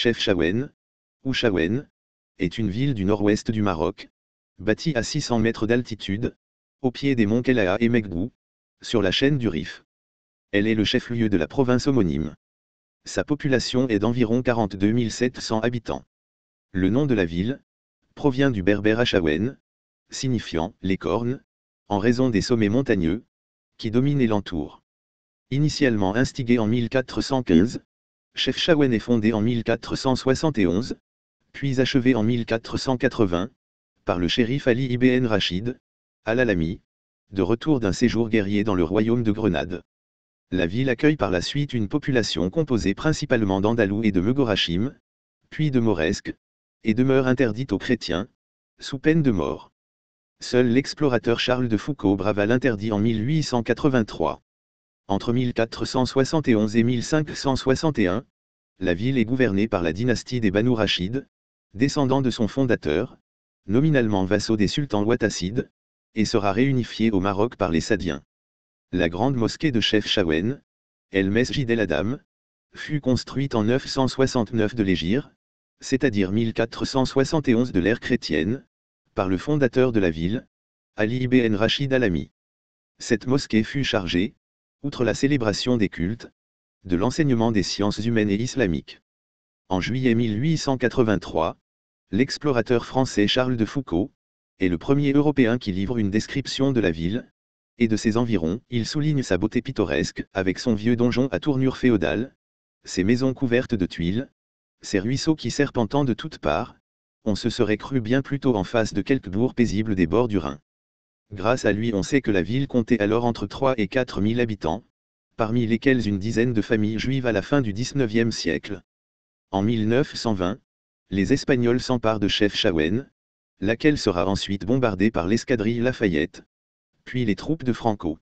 Chefchaouen, ou Chaouen, est une ville du nord-ouest du Maroc, bâtie à 600 mètres d'altitude, au pied des monts Kelaa et Megdou, sur la chaîne du Rif. Elle est le chef-lieu de la province homonyme. Sa population est d'environ 42 700 habitants. Le nom de la ville provient du berbère Achaouen, signifiant « les cornes », en raison des sommets montagneux qui dominent et l'entourent. Initialement instigé en 1415, Chefchaouen est fondé en 1471, puis achevé en 1480, par le shérif Ali ibn Rachid, al-Alami, de retour d'un séjour guerrier dans le royaume de Grenade. La ville accueille par la suite une population composée principalement d'Andalous et de Megorachim, puis de Mauresques, et demeure interdite aux chrétiens, sous peine de mort. Seul l'explorateur Charles de Foucault brava l'interdit en 1883. Entre 1471 et 1561, la ville est gouvernée par la dynastie des Banu Rachid, descendants de son fondateur, nominalement vassaux des sultans ouattassides, et sera réunifiée au Maroc par les Sadiens. La grande mosquée de Chefchaouen, El Mesjid El Adam, fut construite en 969 de l'Hégire, c'est-à-dire 1471 de l'ère chrétienne, par le fondateur de la ville, Ali ibn Rachid al-Alami. Cette mosquée fut chargée, outre la célébration des cultes, de l'enseignement des sciences humaines et islamiques. En juillet 1883, l'explorateur français Charles de Foucault est le premier Européen qui livre une description de la ville et de ses environs. Il souligne sa beauté pittoresque avec son vieux donjon à tournure féodale, ses maisons couvertes de tuiles, ses ruisseaux qui serpentant de toutes parts. On se serait cru bien plutôt en face de quelques bourgs paisibles des bords du Rhin. Grâce à lui on sait que la ville comptait alors entre 3 et 4 000 habitants, parmi lesquels une dizaine de familles juives à la fin du XIXe siècle. En 1920, les Espagnols s'emparent de Chefchaouen, laquelle sera ensuite bombardée par l'escadrille Lafayette, puis les troupes de Franco.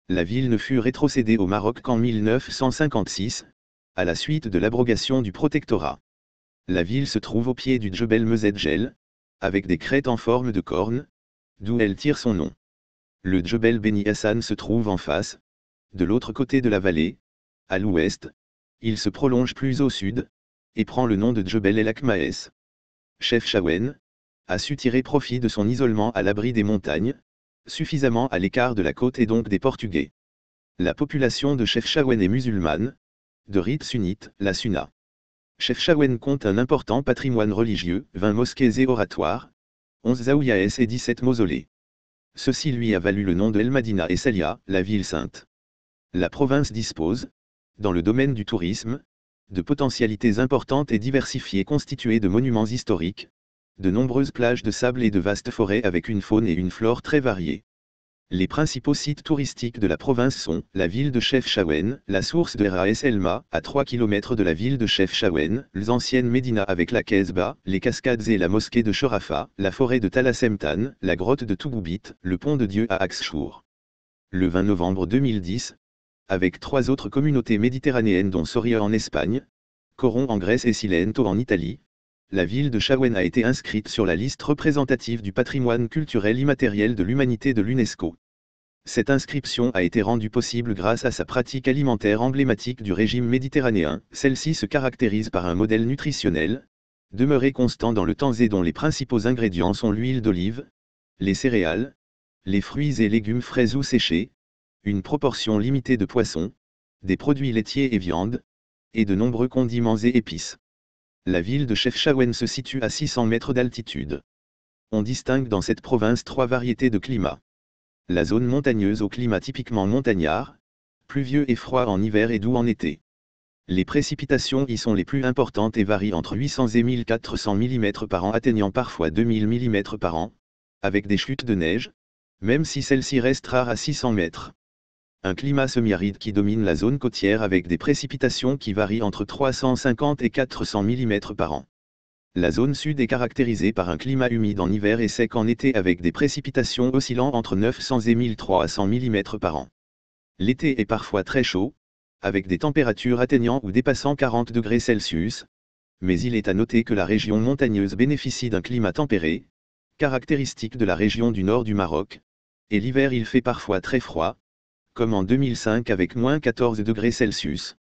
La ville ne fut rétrocédée au Maroc qu'en 1956, à la suite de l'abrogation du protectorat. La ville se trouve au pied du Djebel Mesedjel, avec des crêtes en forme de corne, d'où elle tire son nom. Le Djebel Beni Hassan se trouve en face, de l'autre côté de la vallée, à l'ouest. Il se prolonge plus au sud, et prend le nom de Djebel El Akmaès. Chefchaouen a su tirer profit de son isolement à l'abri des montagnes, suffisamment à l'écart de la côte et donc des Portugais. La population de Chefchaouen est musulmane, de rite sunnite, la Sunna. Chefchaouen compte un important patrimoine religieux, 20 mosquées et oratoires, 11 zaouïas et 17 mausolées. Ceci lui a valu le nom de El Madina et Salia, la ville sainte. La province dispose, dans le domaine du tourisme, de potentialités importantes et diversifiées constituées de monuments historiques, de nombreuses plages de sable et de vastes forêts avec une faune et une flore très variées. Les principaux sites touristiques de la province sont la ville de Chefchaouen, la source de Ras Elma, à 3 km de la ville de Chefchaouen, l'ancienne Médina avec la Kesba, les cascades et la mosquée de Cherafa, la forêt de Talasemtan, la grotte de Touboubit, le pont de Dieu à Axchour. Le 20 novembre 2010, avec 3 autres communautés méditerranéennes dont Soria en Espagne, Coron en Grèce et Cilento en Italie, la ville de Chaouen a été inscrite sur la liste représentative du patrimoine culturel immatériel de l'humanité de l'UNESCO. Cette inscription a été rendue possible grâce à sa pratique alimentaire emblématique du régime méditerranéen. Celle-ci se caractérise par un modèle nutritionnel, demeuré constant dans le temps et dont les principaux ingrédients sont l'huile d'olive, les céréales, les fruits et légumes frais ou séchés, une proportion limitée de poissons, des produits laitiers et viandes, et de nombreux condiments et épices. La ville de Chefchaouen se situe à 600 mètres d'altitude. On distingue dans cette province 3 variétés de climat. La zone montagneuse au climat typiquement montagnard, pluvieux et froid en hiver et doux en été. Les précipitations y sont les plus importantes et varient entre 800 et 1400 mm par an atteignant parfois 2000 mm par an, avec des chutes de neige, même si celles-ci restent rares à 600 mètres. Un climat semi-aride qui domine la zone côtière avec des précipitations qui varient entre 350 et 400 mm par an. La zone sud est caractérisée par un climat humide en hiver et sec en été avec des précipitations oscillant entre 900 et 1300 mm par an. L'été est parfois très chaud, avec des températures atteignant ou dépassant 40 degrés Celsius, mais il est à noter que la région montagneuse bénéficie d'un climat tempéré, caractéristique de la région du nord du Maroc, et l'hiver il fait parfois très froid, comme en 2005 avec -14 degrés Celsius.